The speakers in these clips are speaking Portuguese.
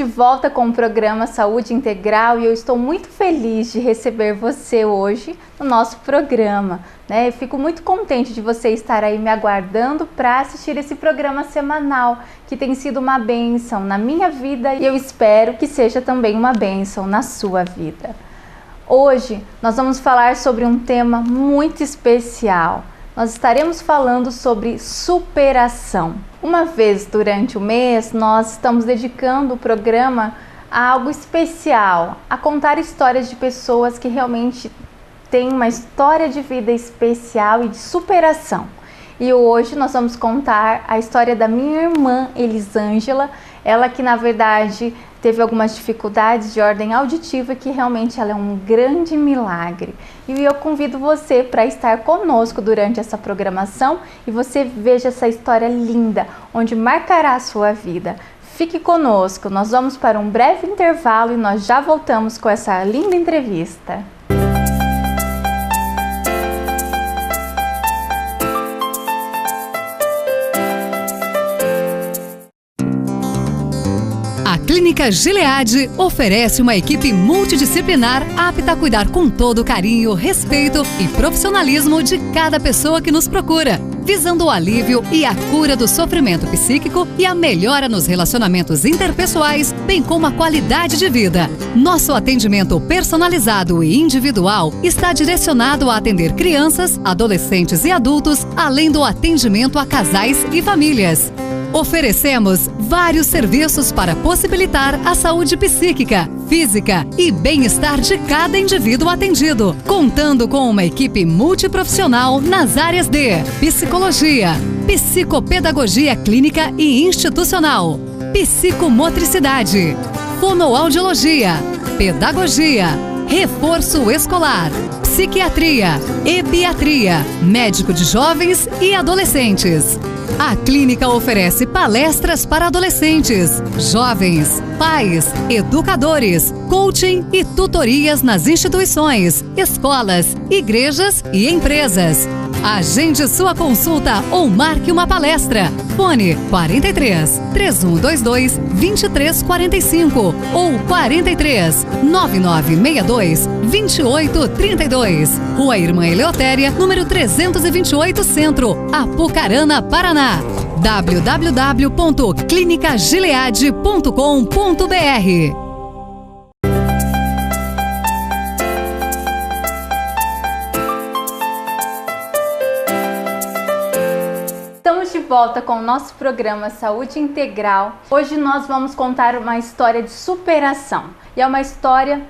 de volta com o programa Saúde Integral e eu estou muito feliz de receber você hoje no nosso programa, né? Eu fico muito contente de você estar aí me aguardando para assistir esse programa semanal, que tem sido uma bênção na minha vida e eu espero que seja também uma bênção na sua vida. Hoje nós vamos falar sobre um tema muito especial. Nós estaremos falando sobre superação. Uma vez durante o mês, nós estamos dedicando o programa a algo especial, a contar histórias de pessoas que realmente têm uma história de vida especial e de superação. E hoje nós vamos contar a história da minha irmã Elisângela, ela que na verdade teve algumas dificuldades de ordem auditiva, que realmente ela é um grande milagre. E eu convido você para estar conosco durante essa programação e você veja essa história linda, onde marcará a sua vida. Fique conosco, nós vamos para um breve intervalo e nós já voltamos com essa linda entrevista. A Clínica Gilead oferece uma equipe multidisciplinar apta a cuidar com todo o carinho, respeito e profissionalismo de cada pessoa que nos procura, visando o alívio e a cura do sofrimento psíquico e a melhora nos relacionamentos interpessoais, bem como a qualidade de vida. Nosso atendimento personalizado e individual está direcionado a atender crianças, adolescentes e adultos, além do atendimento a casais e famílias. Oferecemos vários serviços para possibilitar a saúde psíquica, física e bem-estar de cada indivíduo atendido, contando com uma equipe multiprofissional nas áreas de psicologia, psicopedagogia clínica e institucional, psicomotricidade, fonoaudiologia, pedagogia, reforço escolar, psiquiatria, ebiatria, médico de jovens e adolescentes. A clínica oferece palestras para adolescentes, jovens, pais, educadores, coaching e tutorias nas instituições, escolas, igrejas e empresas. Agende sua consulta ou marque uma palestra. Fone 43 3122 2345 ou 43 9962 2832. Rua Irmã Eleutéria, número 328 Centro, Apucarana, Paraná. www.clinicagilead.com.br. Estamos de volta com o nosso programa Saúde Integral. Hoje nós vamos contar uma história de superação. E é uma história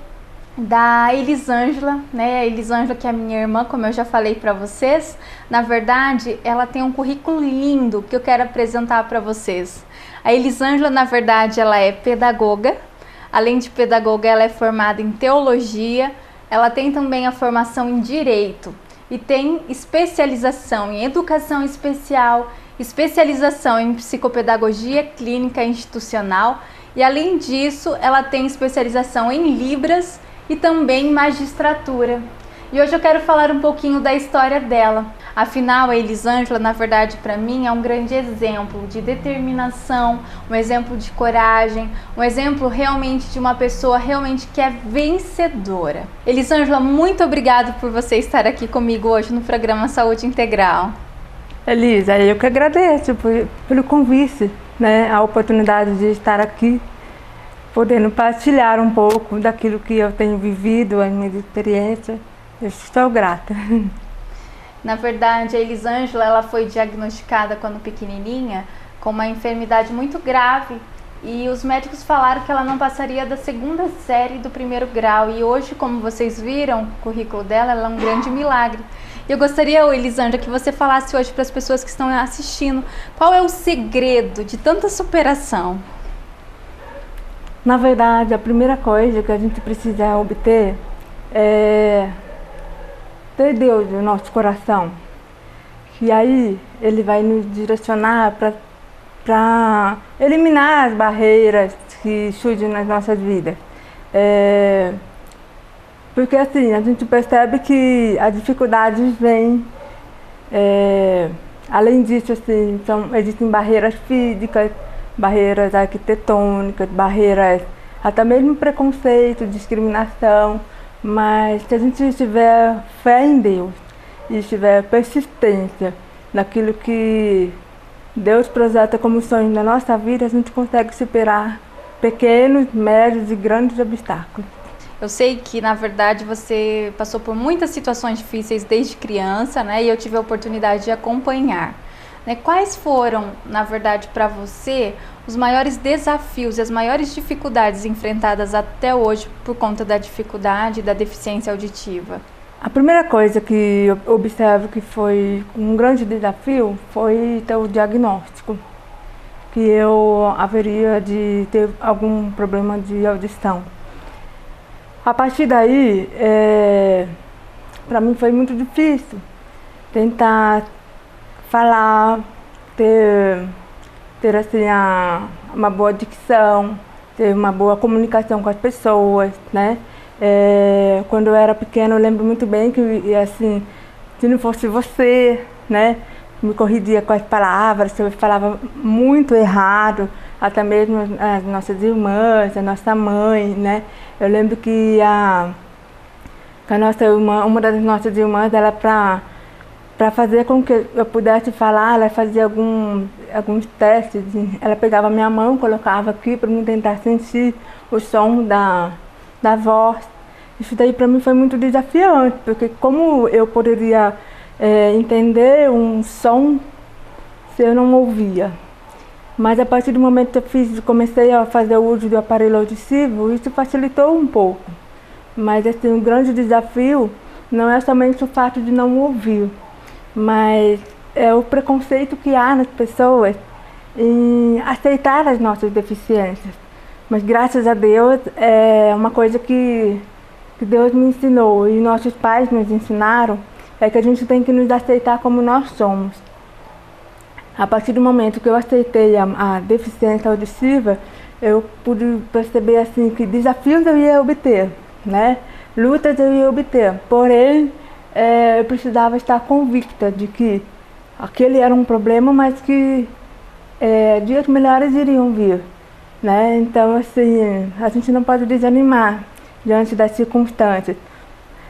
da Elisângela, né? A Elisângela, que é a minha irmã, como eu já falei para vocês. Na verdade, ela tem um currículo lindo que eu quero apresentar para vocês. A Elisângela, na verdade, ela é pedagoga. Além de pedagoga, ela é formada em teologia. Ela tem também a formação em direito. E tem especialização em educação especial, especialização em psicopedagogia clínica institucional e, além disso, ela tem especialização em Libras e também magistratura. E hoje eu quero falar um pouquinho da história dela. Afinal, a Elisângela, na verdade, para mim, é um grande exemplo de determinação, um exemplo de coragem, um exemplo realmente de uma pessoa realmente que é vencedora. Elisângela, muito obrigada por você estar aqui comigo hoje no programa Saúde Integral. Elisa, eu que agradeço pelo convite, né, a oportunidade de estar aqui, podendo partilhar um pouco daquilo que eu tenho vivido, a minha experiência. Eu estou grata. Na verdade, a Elisângela, ela foi diagnosticada quando pequenininha com uma enfermidade muito grave e os médicos falaram que ela não passaria da segunda série do primeiro grau. E hoje, como vocês viram, o currículo dela, ela é um grande milagre. Eu gostaria, Elisângela, que você falasse hoje para as pessoas que estão assistindo, qual é o segredo de tanta superação? Na verdade, a primeira coisa que a gente precisa obter é ter Deus no nosso coração, que aí Ele vai nos direcionar para eliminar as barreiras que surgem nas nossas vidas. Porque assim, a gente percebe que as dificuldades vêm, além disso, assim, existem barreiras físicas, barreiras arquitetônicas, barreiras, até mesmo preconceito, discriminação, mas se a gente tiver fé em Deus e tiver persistência naquilo que Deus projeta como sonho na nossa vida, a gente consegue superar pequenos, médios e grandes obstáculos. Eu sei que, na verdade, você passou por muitas situações difíceis desde criança, né? E eu tive a oportunidade de acompanhar. Né? Quais foram, na verdade, para você, os maiores desafios e as maiores dificuldades enfrentadas até hoje por conta da dificuldade da deficiência auditiva? A primeira coisa que eu observo que foi um grande desafio foi ter o diagnóstico, que eu haveria de ter algum problema de audição. A partir daí, para mim foi muito difícil tentar falar, ter assim, uma boa dicção, ter uma boa comunicação com as pessoas, né? Quando eu era pequena, eu lembro muito bem que, assim, se não fosse você, né, me corrigia com as palavras, eu falava muito errado, até mesmo as nossas irmãs, a nossa mãe, né? Eu lembro que a nossa irmã, uma das nossas irmãs, ela para fazer com que eu pudesse falar, ela fazia alguns testes. Ela pegava a minha mão, colocava aqui para eu tentar sentir o som da voz. Isso daí para mim foi muito desafiante, porque como eu poderia entender um som se eu não ouvia? Mas a partir do momento que eu comecei a fazer o uso do aparelho auditivo, isso facilitou um pouco. Mas assim, um grande desafio não é somente o fato de não ouvir, mas é o preconceito que há nas pessoas em aceitar as nossas deficiências. Mas graças a Deus, é uma coisa que Deus me ensinou e nossos pais nos ensinaram, é que a gente tem que nos aceitar como nós somos. A partir do momento que eu aceitei a deficiência auditiva, eu pude perceber assim, que desafios eu ia obter, né? Lutas eu ia obter, porém eu precisava estar convicta de que aquele era um problema, mas que dias melhores iriam vir, né? Então, assim, a gente não pode desanimar diante das circunstâncias.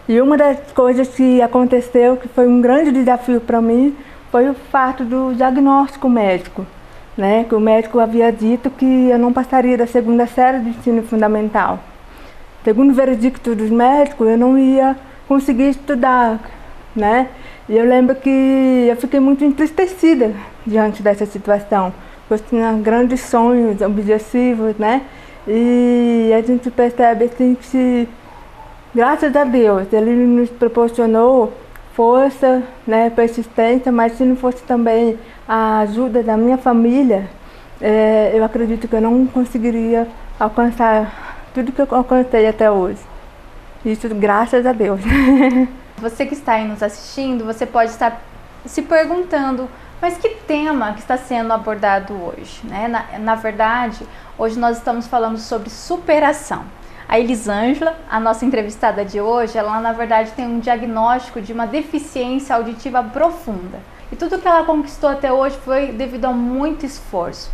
E uma das coisas que aconteceu, que foi um grande desafio para mim, foi o fato do diagnóstico médico, né? Que o médico havia dito que eu não passaria da 2ª série do ensino fundamental. Segundo o veredicto dos médicos, eu não ia conseguir estudar, né? E eu lembro que eu fiquei muito entristecida diante dessa situação. Eu tinha grandes sonhos, objetivos, né? E a gente percebe assim que, graças a Deus, Ele nos proporcionou força, né, persistência, mas se não fosse também a ajuda da minha família, eu acredito que eu não conseguiria alcançar tudo que eu alcancei até hoje. Isso graças a Deus. Você que está aí nos assistindo, você pode estar se perguntando, mas que tema que está sendo abordado hoje, né? Na verdade, hoje nós estamos falando sobre superação. A Elisângela, a nossa entrevistada de hoje, ela na verdade tem um diagnóstico de uma deficiência auditiva profunda. E tudo que ela conquistou até hoje foi devido a muito esforço.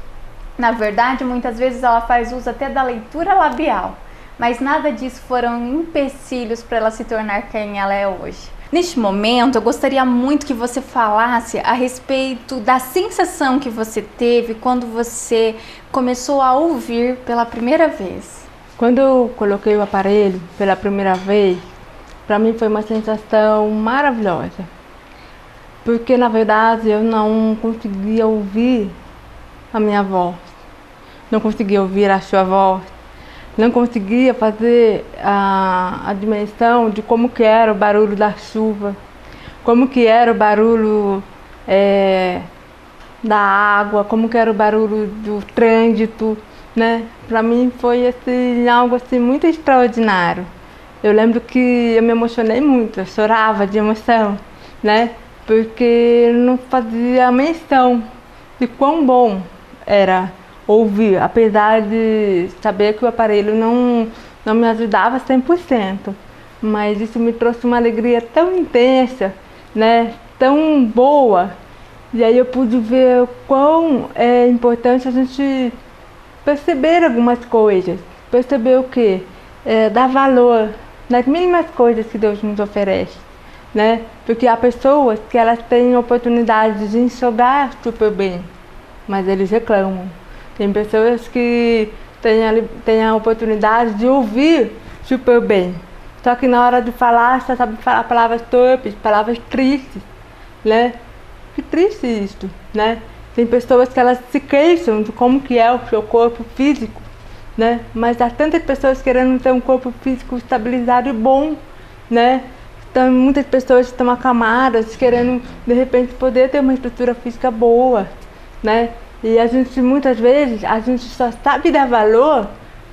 Na verdade, muitas vezes ela faz uso até da leitura labial, mas nada disso foram empecilhos para ela se tornar quem ela é hoje. Neste momento, eu gostaria muito que você falasse a respeito da sensação que você teve quando você começou a ouvir pela primeira vez. Quando eu coloquei o aparelho pela primeira vez, para mim foi uma sensação maravilhosa. Porque, na verdade, eu não conseguia ouvir a minha voz. Não conseguia ouvir a sua voz. Não conseguia fazer a dimensão de como que era o barulho da chuva. Como que era o barulho da água. Como que era o barulho do trânsito. Né? Para mim foi assim, algo assim, muito extraordinário. Eu lembro que eu me emocionei muito, eu chorava de emoção, né? Porque eu não fazia menção de quão bom era ouvir, apesar de saber que o aparelho não me ajudava 100%. Mas isso me trouxe uma alegria tão intensa, né? Tão boa, E aí eu pude ver o quão é importante a gente perceber algumas coisas. Perceber o quê? Dar valor nas mínimas coisas que Deus nos oferece, né? Porque há pessoas que elas têm oportunidade de enxergar super bem, mas eles reclamam. Tem pessoas que têm a oportunidade de ouvir super bem, só que na hora de falar só sabe falar palavras torpes, palavras tristes, né? Que triste isso, né? Tem pessoas que elas se queixam de como que é o seu corpo físico, né? Mas há tantas pessoas querendo ter um corpo físico estabilizado e bom, né? Então, muitas pessoas estão acamadas, querendo de repente poder ter uma estrutura física boa, né? E a gente, muitas vezes, a gente só sabe dar valor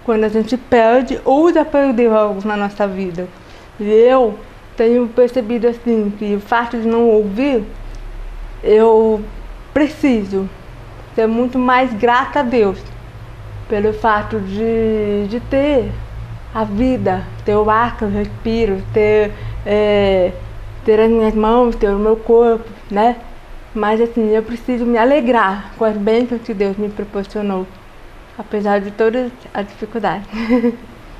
quando a gente perde ou já perdeu algo na nossa vida. E eu tenho percebido assim, que o fato de não ouvir, eu preciso ser muito mais grata a Deus pelo fato de ter a vida, ter o ar que eu respiro, ter as minhas mãos, ter o meu corpo, né? Mas assim, eu preciso me alegrar com as bênçãos que Deus me proporcionou, apesar de todas as dificuldades.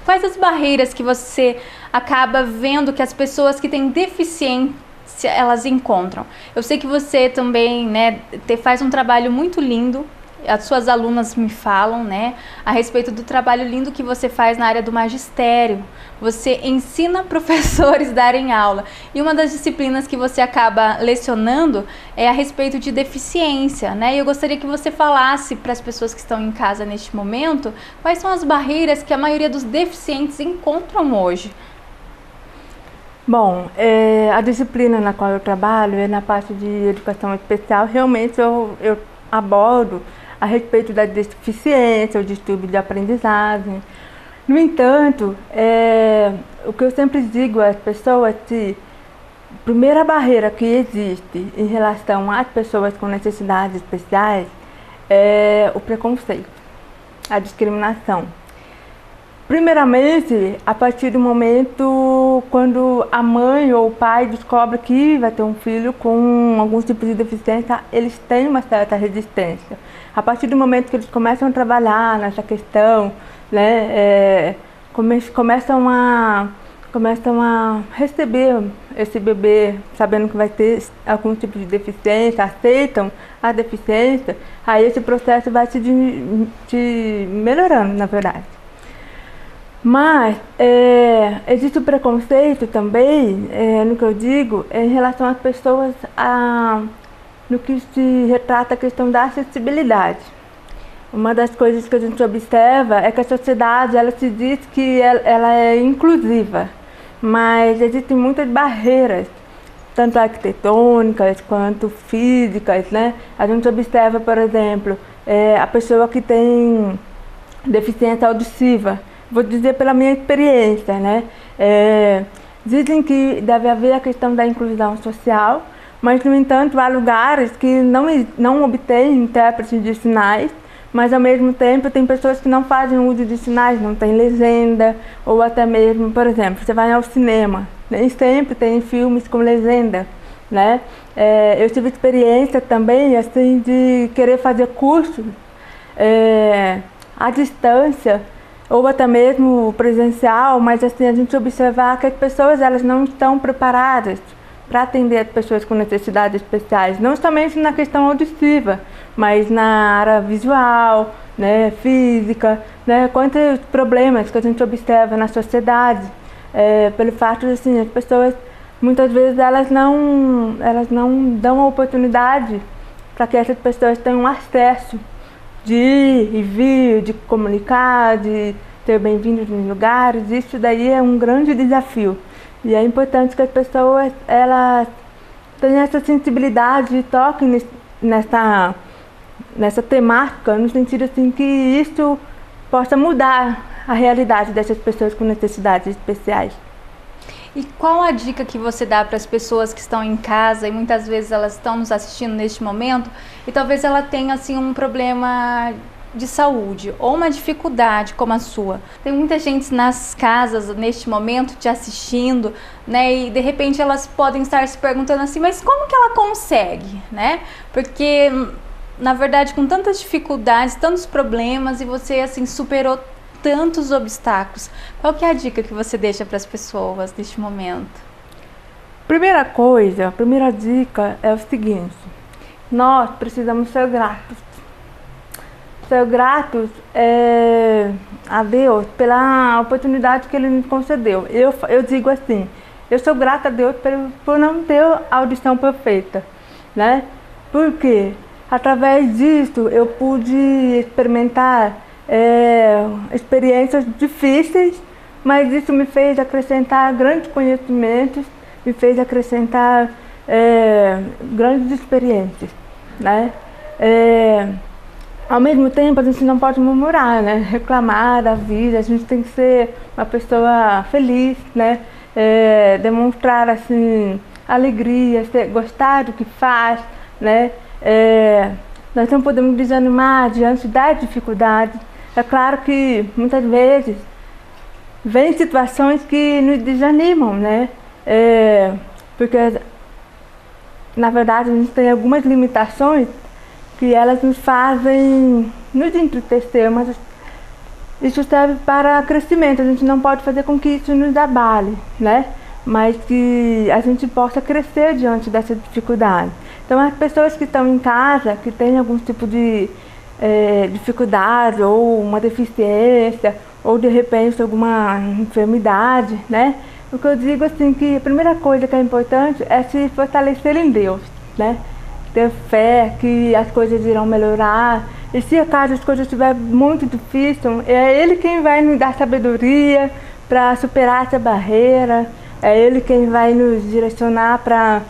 Quais as barreiras que você acaba vendo que as pessoas que têm deficiência elas encontram? Eu sei que você também, né, faz um trabalho muito lindo. As suas alunas me falam, né, a respeito do trabalho lindo que você faz na área do magistério. Você ensina professores a darem aula. E uma das disciplinas que você acaba lecionando é a respeito de deficiência, né? E eu gostaria que você falasse para as pessoas que estão em casa neste momento, quais são as barreiras que a maioria dos deficientes encontram hoje. Bom, a disciplina na qual eu trabalho é na parte de educação especial. Realmente eu abordo a respeito da deficiência, o distúrbio de aprendizagem. No entanto, o que eu sempre digo às pessoas é que a primeira barreira que existe em relação às pessoas com necessidades especiais é o preconceito, a discriminação. Primeiramente, a partir do momento quando a mãe ou o pai descobre que vai ter um filho com algum tipo de deficiência, eles têm uma certa resistência. A partir do momento que eles começam a trabalhar nessa questão, né, começam a receber esse bebê sabendo que vai ter algum tipo de deficiência, aceitam a deficiência, aí esse processo vai se melhorando, na verdade. Mas existe o preconceito também, no que eu digo, em relação às pessoas, no que se retrata a questão da acessibilidade. Uma das coisas que a gente observa é que a sociedade, ela se diz que ela é inclusiva, mas existem muitas barreiras, tanto arquitetônicas quanto físicas, né? A gente observa, por exemplo, a pessoa que tem deficiência auditiva. Vou dizer pela minha experiência, né? Dizem que deve haver a questão da inclusão social, mas, no entanto, há lugares que não obtêm intérprete de sinais, mas, ao mesmo tempo, tem pessoas que não fazem uso de sinais, não tem legenda, ou até mesmo, por exemplo, você vai ao cinema, nem sempre tem filmes com legenda, né? Eu tive experiência também, assim, de querer fazer cursos à distância, ou até mesmo presencial, mas assim, a gente observar que as pessoas elas não estão preparadas para atender as pessoas com necessidades especiais, não somente na questão auditiva, mas na área visual, né, física, né, quantos problemas que a gente observa na sociedade, pelo fato de assim, as pessoas muitas vezes elas não dão a oportunidade para que essas pessoas tenham acesso de ir e vir, de comunicar, de ter bem-vindos nos lugares. Isso daí é um grande desafio. E é importante que as pessoas elas tenham essa sensibilidade e toquem nessa temática, no sentido assim que isso possa mudar a realidade dessas pessoas com necessidades especiais. E qual a dica que você dá para as pessoas que estão em casa e muitas vezes elas estão nos assistindo neste momento e talvez ela tenha assim um problema de saúde ou uma dificuldade como a sua, tem muita gente nas casas neste momento te assistindo, né? E de repente elas podem estar se perguntando assim, mas como que ela consegue, né? Porque na verdade com tantas dificuldades, tantos problemas e você assim superou tantos obstáculos. Qual que é a dica que você deixa para as pessoas neste momento? Primeira coisa, a primeira dica é o seguinte: nós precisamos ser gratos. Ser gratos a Deus pela oportunidade que Ele nos concedeu. Eu digo assim, eu sou grata a Deus por não ter a audição perfeita, né? Porque através disso eu pude experimentar experiências difíceis, mas isso me fez acrescentar grandes conhecimentos, me fez acrescentar grandes experiências, né? Ao mesmo tempo, a gente não pode murmurar, né? Reclamar da vida, a gente tem que ser uma pessoa feliz, né? Demonstrar, assim, alegria, gostar do que faz, né? Nós não podemos desanimar diante das dificuldades. É claro que, muitas vezes, vem situações que nos desanimam, né? Porque, na verdade, a gente tem algumas limitações que elas nos fazem nos entristecer, mas isso serve para crescimento. A gente não pode fazer com que isso nos abale, né? Mas que a gente possa crescer diante dessa dificuldade. Então, as pessoas que estão em casa, que têm algum tipo de dificuldade ou uma deficiência, ou de repente alguma enfermidade, né? O que eu digo assim, que a primeira coisa que é importante é se fortalecer em Deus, né? Ter fé que as coisas irão melhorar. E se acaso as coisas estiverem muito difíceis, é Ele quem vai nos dar sabedoria para superar essa barreira. É Ele quem vai nos direcionar para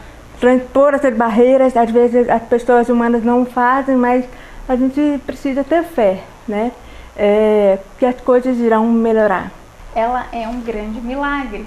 transpor essas barreiras. Às vezes as pessoas humanas não fazem, mas a gente precisa ter fé, né? Que as coisas irão melhorar. Ela é um grande milagre.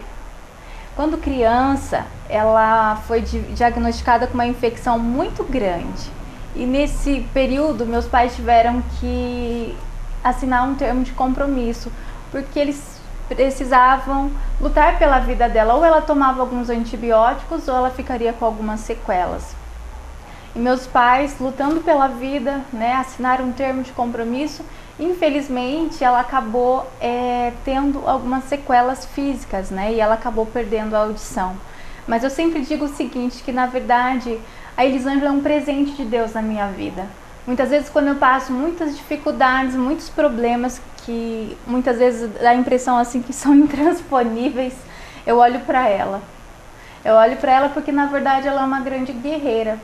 Quando criança, ela foi diagnosticada com uma infecção muito grande. E nesse período, meus pais tiveram que assinar um termo de compromisso, porque eles precisavam lutar pela vida dela. Ou ela tomava alguns antibióticos, ou ela ficaria com algumas sequelas. E meus pais, lutando pela vida, né, assinaram um termo de compromisso. Infelizmente, ela acabou tendo algumas sequelas físicas, né? E ela acabou perdendo a audição. Mas eu sempre digo o seguinte, que na verdade a Elisângela é um presente de Deus na minha vida. Muitas vezes quando eu passo muitas dificuldades, muitos problemas que muitas vezes dá a impressão assim que são intransponíveis, eu olho para ela. Eu olho para ela porque na verdade ela é uma grande guerreira.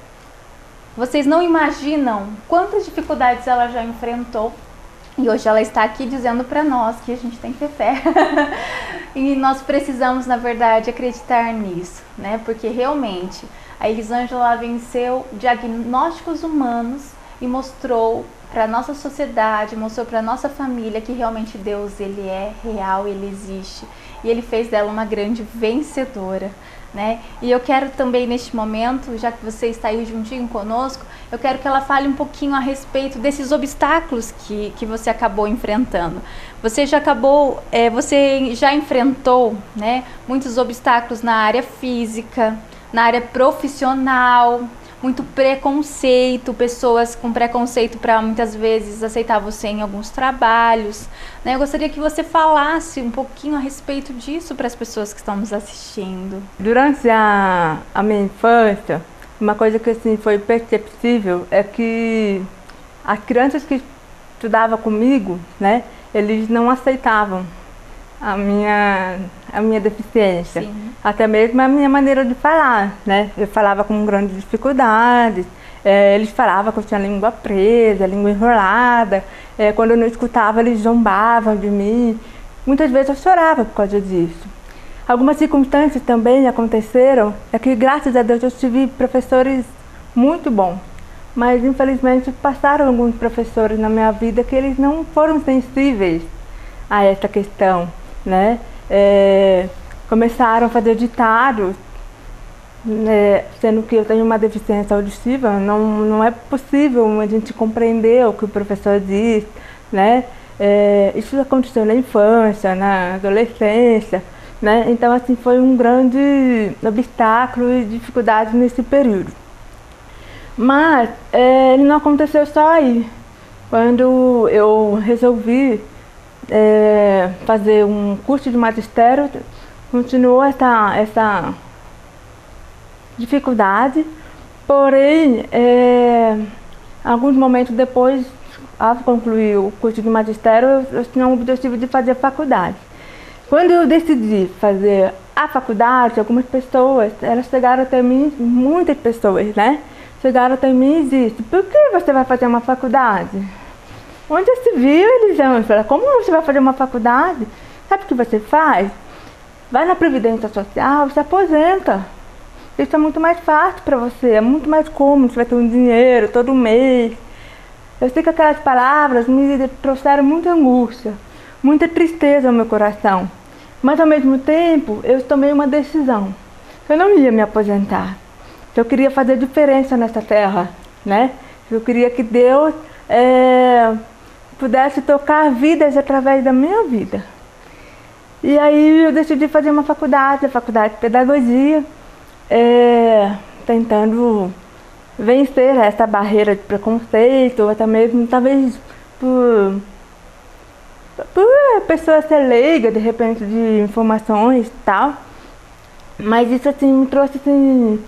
Vocês não imaginam quantas dificuldades ela já enfrentou. E hoje ela está aqui dizendo para nós que a gente tem que ter fé. E nós precisamos, na verdade, acreditar nisso, né? Porque realmente a Elisângela venceu diagnósticos humanos e mostrou para a nossa sociedade, mostrou para a nossa família que realmente Deus, Ele é real, Ele existe. E Ele fez dela uma grande vencedora, né? E eu quero também neste momento, já que você está aí juntinho conosco, eu quero que ela fale um pouquinho a respeito desses obstáculos que você acabou enfrentando. Você já enfrentou, né, muitos obstáculos na área física, na área profissional, muito preconceito, pessoas com preconceito para muitas vezes aceitar você em alguns trabalhos, né? Eu gostaria que você falasse um pouquinho a respeito disso para as pessoas que estão nos assistindo. Durante a minha infância, uma coisa que assim, foi perceptível é que as crianças que estudavam comigo, né, eles não aceitavam a minha deficiência. Sim. Até mesmo a minha maneira de falar, né? Eu falava com grandes dificuldades, eles falavam que eu tinha a língua presa, a língua enrolada, quando eu não escutava eles zombavam de mim. Muitas vezes eu chorava por causa disso. Algumas circunstâncias também aconteceram, que graças a Deus eu tive professores muito bons, mas infelizmente passaram alguns professores na minha vida que eles não foram sensíveis a essa questão, né? Começaram a fazer ditados né, sendo que eu tenho uma deficiência auditiva, não é possível a gente compreender o que o professor diz, né? Isso aconteceu na infância, na adolescência, né? Então, assim, foi um grande obstáculo e dificuldade nesse período. Mas ele não aconteceu só aí. Quando eu resolvi fazer um curso de magistério, continuou essa dificuldade, porém, alguns momentos depois, ao concluir o curso de magistério, eu tinha o objetivo de fazer faculdade. Quando eu decidi fazer a faculdade, algumas pessoas, elas chegaram até mim, muitas pessoas, né? Chegaram até mim e disseram: por que você vai fazer uma faculdade? Onde já se viu, Elisângela? Como você vai fazer uma faculdade? Sabe o que você faz? Vai na Previdência Social, se aposenta. Isso é muito mais fácil para você, é muito mais cômodo, você vai ter um dinheiro todo mês. Eu sei que aquelas palavras me trouxeram muita angústia, muita tristeza ao meu coração. Mas ao mesmo tempo, eu tomei uma decisão. Eu não ia me aposentar. Eu queria fazer diferença nessa terra, né? Eu queria que Deus pudesse tocar vidas através da minha vida. E aí eu decidi fazer uma faculdade, a faculdade de pedagogia, tentando vencer essa barreira de preconceito, ou até mesmo, talvez, por pessoa ser leiga, de repente, de informações e tal. Mas isso, assim, me trouxe, assim,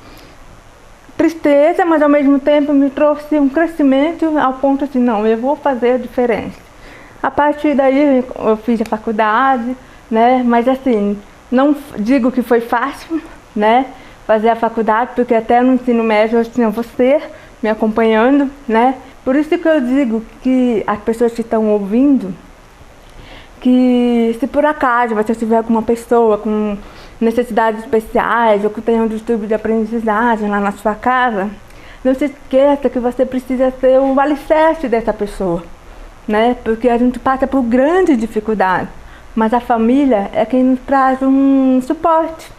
tristeza, mas ao mesmo tempo me trouxe um crescimento ao ponto assim, não, eu vou fazer a diferença. A partir daí eu fiz a faculdade, né? Mas assim, não digo que foi fácil, né? Fazer a faculdade, porque até no ensino médio eu tinha você me acompanhando, né? Por isso que eu digo que as pessoas que estão ouvindo, que se por acaso você tiver alguma pessoa com necessidades especiais ou que tenha um distúrbio de aprendizagem lá na sua casa, não se esqueça que você precisa ser o alicerce dessa pessoa, né? Porque a gente passa por grandes dificuldades, mas a família é quem nos traz um suporte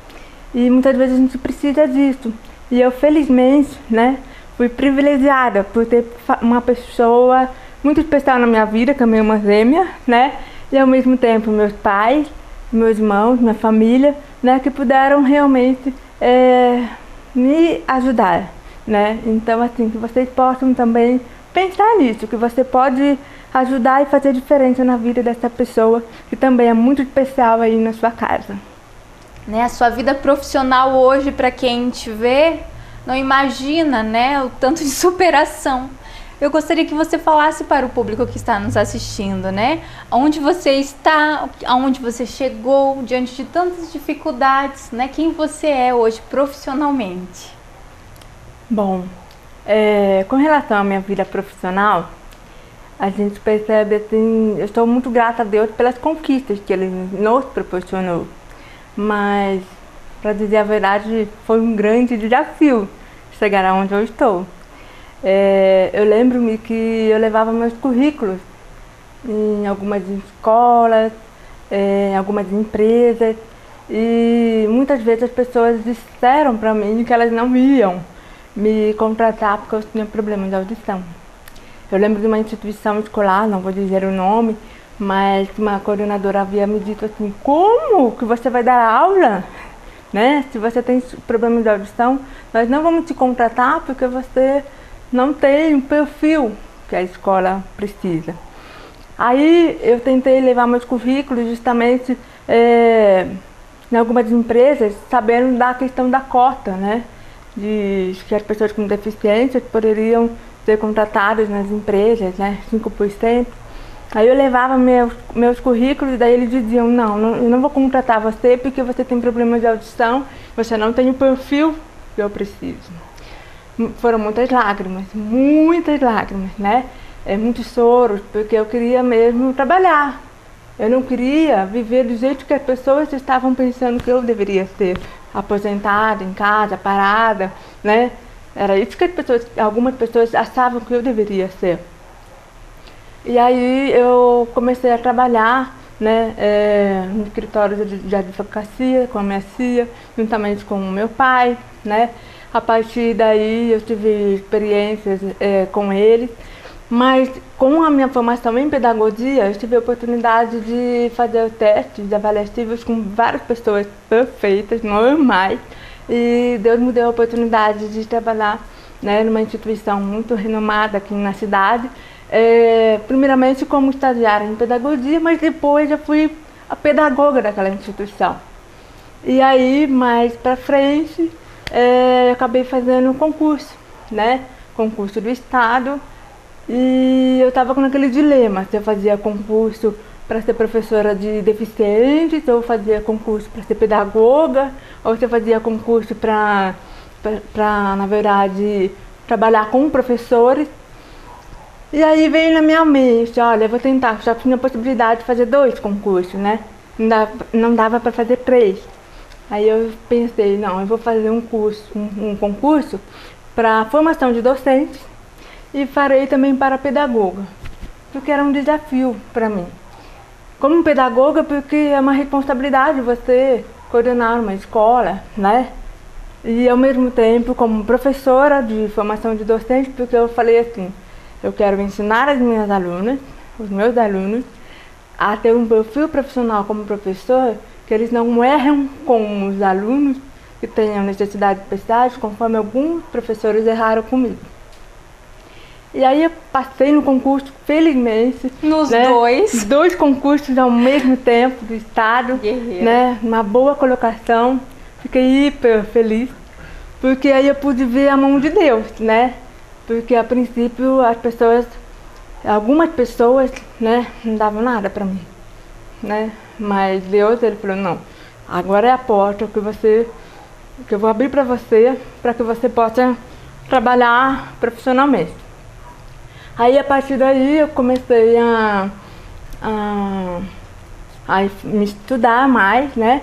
e muitas vezes a gente precisa disso. E eu, felizmente, né, fui privilegiada por ter uma pessoa muito especial na minha vida, que é a minha irmã gêmea, né? E ao mesmo tempo meus pais, meus irmãos, minha família, né, que puderam realmente me ajudar, né? Então, assim, que vocês possam também pensar nisso, que você pode ajudar e fazer diferença na vida dessa pessoa, que também é muito especial aí na sua casa. Né, a sua vida profissional hoje, para quem te vê, não imagina, né, o tanto de superação. Eu gostaria que você falasse para o público que está nos assistindo, né? Onde você está, aonde você chegou, diante de tantas dificuldades, né? Quem você é hoje profissionalmente? Bom, com relação à minha vida profissional, a gente percebe assim, eu estou muito grata a Deus pelas conquistas que Ele nos proporcionou. Mas, para dizer a verdade, foi um grande desafio chegar aonde eu estou. Eu lembro-me que eu levava meus currículos em algumas escolas, em algumas empresas, e muitas vezes as pessoas disseram para mim que elas não iam me contratar porque eu tinha problemas de audição. Eu lembro de uma instituição escolar, não vou dizer o nome, mas uma coordenadora havia me dito assim: como que você vai dar aula? Né? Se você tem problemas de audição, nós não vamos te contratar porque você não tem o perfil que a escola precisa. Aí eu tentei levar meus currículos justamente em algumas empresas, sabendo da questão da cota, né? De que as pessoas com deficiência poderiam ser contratadas nas empresas, né? 5%. Aí eu levava meus currículos e daí eles diziam: não, eu não vou contratar você porque você tem problemas de audição, você não tem o perfil que eu preciso. Foram muitas lágrimas, né? Muitos choros, porque eu queria mesmo trabalhar. Eu não queria viver do jeito que as pessoas estavam pensando que eu deveria ser, aposentada, em casa, parada, né? Era isso que algumas pessoas achavam que eu deveria ser. E aí eu comecei a trabalhar né, no escritório de advocacia com a minha tia, juntamente com o meu pai, né. A partir daí eu tive experiências com eles, mas com a minha formação em pedagogia, eu tive a oportunidade de fazer testes avaliativos com várias pessoas perfeitas, normais, e Deus me deu a oportunidade de trabalhar, né, numa instituição muito renomada aqui na cidade, primeiramente como estagiária em pedagogia, mas depois eu fui a pedagoga daquela instituição. E aí, mais para frente, eu acabei fazendo um concurso, né, concurso do Estado, e eu estava com aquele dilema, se eu fazia concurso para ser professora de deficientes, ou fazia concurso para ser pedagoga, ou se eu fazia concurso para, na verdade, trabalhar com professores. E aí veio na minha mente, olha, eu vou tentar, já tinha a possibilidade de fazer 2 concursos, né? Não dava para fazer 3. Aí eu pensei, não, eu vou fazer um concurso para formação de docentes e farei também para pedagoga, porque era um desafio para mim. Como pedagoga, porque é uma responsabilidade você coordenar uma escola, né? E ao mesmo tempo como professora de formação de docente, porque eu falei assim, eu quero ensinar as minhas alunas, os meus alunos, a ter um perfil profissional como professor, que eles não erram com os alunos que tenham necessidades especiais, conforme alguns professores erraram comigo. E aí eu passei no concurso, felizmente. Nos né? dois. 2 concursos ao mesmo tempo do Estado. Guerreira. Né? Uma boa colocação. Fiquei hiper feliz. Porque aí eu pude ver a mão de Deus, né? Porque a princípio algumas pessoas, né, não davam nada para mim, né? Mas Deus, ele falou, não, agora é a porta que eu vou abrir para que você possa trabalhar profissionalmente. Aí a partir daí eu comecei a me estudar mais, né?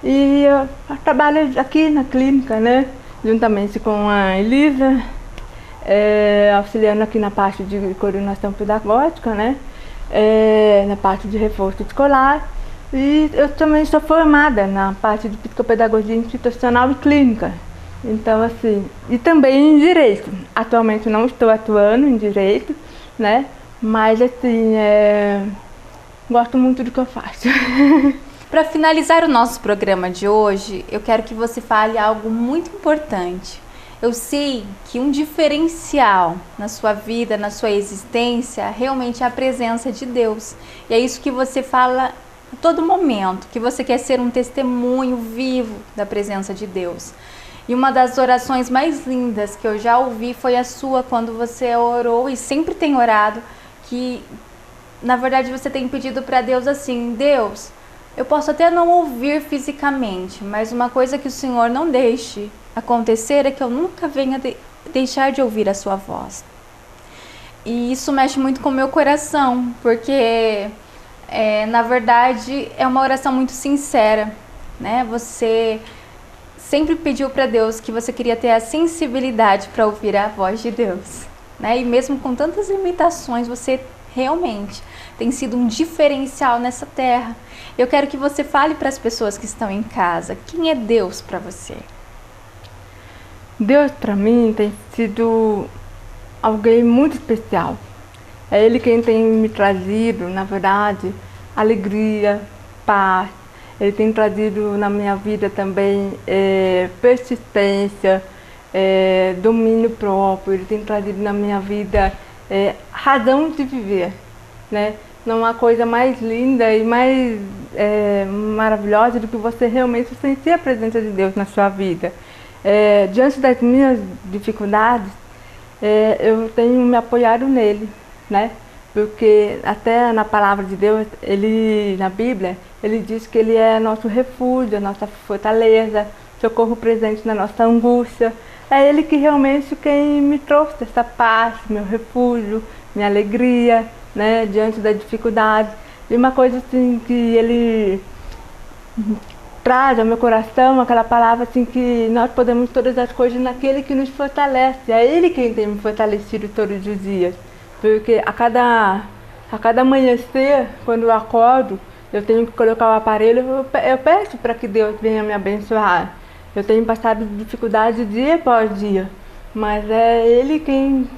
E eu trabalho aqui na clínica, né? Juntamente com a Elisa, auxiliando aqui na parte de coordenação pedagógica, né? Na parte de reforço escolar. E eu também sou formada na parte de psicopedagogia institucional e clínica. Então, assim, e também em direito. Atualmente não estou atuando em direito, né? Mas, assim, gosto muito do que eu faço. Para finalizar o nosso programa de hoje, eu quero que você fale algo muito importante. Eu sei que um diferencial na sua vida, na sua existência, realmente é a presença de Deus. E é isso que você fala a todo momento, que você quer ser um testemunho vivo da presença de Deus. E uma das orações mais lindas que eu já ouvi foi a sua, quando você orou e sempre tem orado, que na verdade você tem pedido para Deus assim, Deus, eu posso até não ouvir fisicamente, mas uma coisa que o Senhor não deixe acontecer é que eu nunca venha deixar de ouvir a sua voz. E isso mexe muito com o meu coração, porque na verdade é uma oração muito sincera, né? Você sempre pediu para Deus que você queria ter a sensibilidade para ouvir a voz de Deus, né? E mesmo com tantas limitações, você realmente tem sido um diferencial nessa terra. Eu quero que você fale para as pessoas que estão em casa, quem é Deus para você? Deus para mim tem sido alguém muito especial. É Ele quem tem me trazido, na verdade, alegria, paz. Ele tem trazido na minha vida também persistência, domínio próprio. Ele tem trazido na minha vida razão de viver, né? Não há coisa mais linda e mais maravilhosa do que você realmente sentir a presença de Deus na sua vida. Diante das minhas dificuldades, eu tenho me apoiado nele, né? Porque até na palavra de Deus, na Bíblia, ele diz que ele é nosso refúgio, nossa fortaleza, socorro presente na nossa angústia. É ele que realmente quem me trouxe essa paz, meu refúgio, minha alegria, né, diante da dificuldade. E uma coisa assim que ele traz ao meu coração, aquela palavra assim que nós podemos todas as coisas naquele que nos fortalece. É ele quem tem me fortalecido todos os dias. Porque a cada amanhecer, quando eu acordo, eu tenho que colocar o aparelho, eu peço para que Deus venha me abençoar. Eu tenho passado dificuldade dia após dia, mas é Ele quem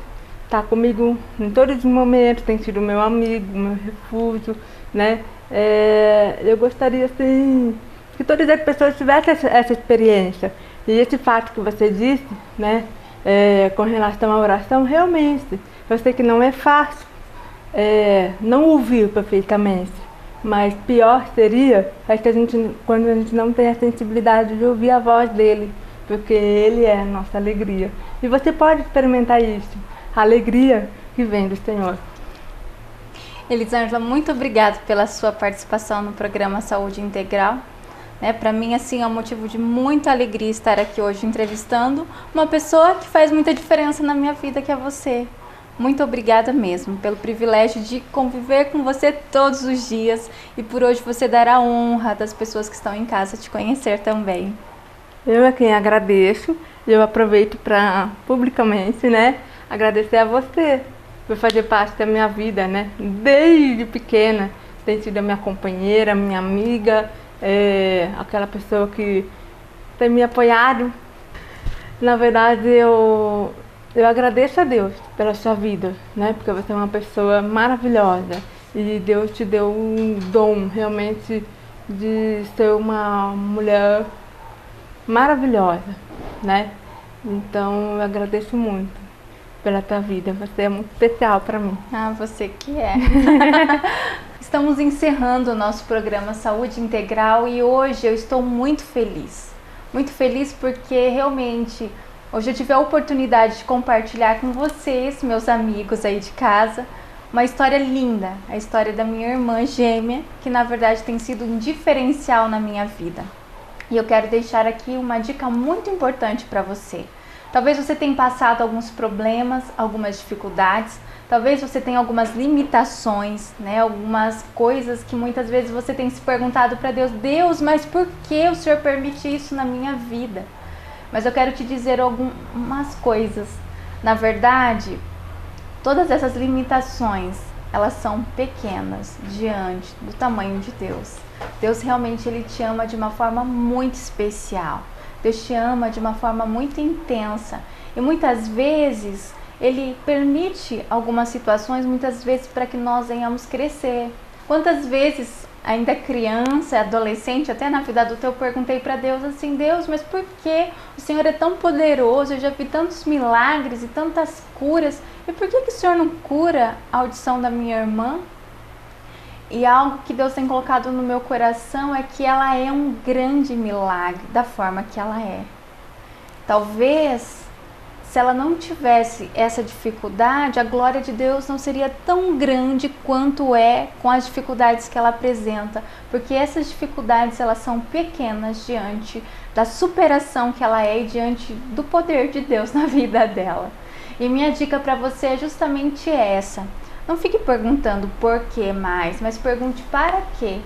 está comigo em todos os momentos, tem sido meu amigo, meu refúgio, né? Eu gostaria, assim, que todas as pessoas tivessem essa experiência. E esse fato que você disse, né, com relação à oração, realmente, eu sei que não é fácil não ouvir perfeitamente, mas pior seria quando a gente não tem a sensibilidade de ouvir a voz dele, porque ele é a nossa alegria. E você pode experimentar isso, a alegria que vem do Senhor. Elisângela, muito obrigada pela sua participação no programa Saúde Integral. Para mim, assim, é um motivo de muita alegria estar aqui hoje entrevistando uma pessoa que faz muita diferença na minha vida, que é você. Muito obrigada mesmo pelo privilégio de conviver com você todos os dias e por hoje você dar a honra das pessoas que estão em casa te conhecer também. Eu é quem agradeço e eu aproveito para publicamente, né, agradecer a você por fazer parte da minha vida, né? Desde pequena tem sido a minha companheira, minha amiga, aquela pessoa que tem me apoiado. Na verdade, eu agradeço a Deus pela sua vida, né? Porque você é uma pessoa maravilhosa e Deus te deu um dom realmente de ser uma mulher maravilhosa, né? Então eu agradeço muito pela tua vida, você é muito especial para mim. Ah, você que é. Estamos encerrando o nosso programa Saúde Integral e hoje eu estou muito feliz porque realmente hoje eu tive a oportunidade de compartilhar com vocês, meus amigos aí de casa, uma história linda, a história da minha irmã gêmea, que na verdade tem sido um diferencial na minha vida. E eu quero deixar aqui uma dica muito importante para você. Talvez você tenha passado alguns problemas, algumas dificuldades, talvez você tenha algumas limitações, né? Algumas coisas que muitas vezes você tem se perguntado para Deus, Deus, mas por que o Senhor permite isso na minha vida? Mas eu quero te dizer algumas coisas. Na verdade, todas essas limitações, elas são pequenas diante do tamanho de Deus. Deus realmente Ele te ama de uma forma muito especial. Deus te ama de uma forma muito intensa. E muitas vezes Ele permite algumas situações, muitas vezes para que nós venhamos crescer. Quantas vezes, ainda criança, adolescente, até na vida adulta, eu perguntei para Deus assim, Deus, mas por que o Senhor é tão poderoso? Eu já vi tantos milagres e tantas curas. E por que o Senhor não cura a audição da minha irmã? E algo que Deus tem colocado no meu coração é que ela é um grande milagre da forma que ela é. Talvez, se ela não tivesse essa dificuldade, a glória de Deus não seria tão grande quanto é com as dificuldades que ela apresenta. Porque essas dificuldades, elas são pequenas diante da superação que ela é e diante do poder de Deus na vida dela. E minha dica para você é justamente essa. Não fique perguntando por que mais, mas pergunte para quê.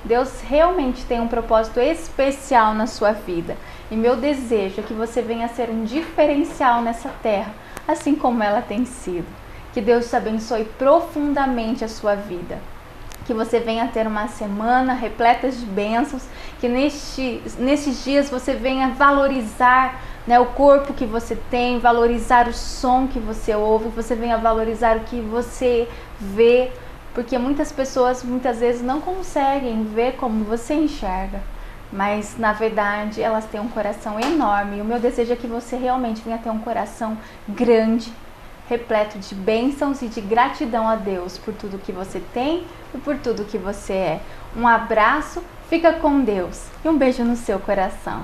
Deus realmente tem um propósito especial na sua vida. E meu desejo é que você venha a ser um diferencial nessa terra, assim como ela tem sido. Que Deus te abençoe profundamente a sua vida. Que você venha ter uma semana repleta de bênçãos. Que nesses dias você venha valorizar, né, o corpo que você tem, valorizar o som que você ouve, que você venha valorizar o que você vê, porque muitas pessoas muitas vezes não conseguem ver como você enxerga, mas na verdade elas têm um coração enorme. E o meu desejo é que você realmente venha ter um coração grande, repleto de bênçãos e de gratidão a Deus por tudo que você tem e por tudo que você é. Um abraço, fica com Deus e um beijo no seu coração.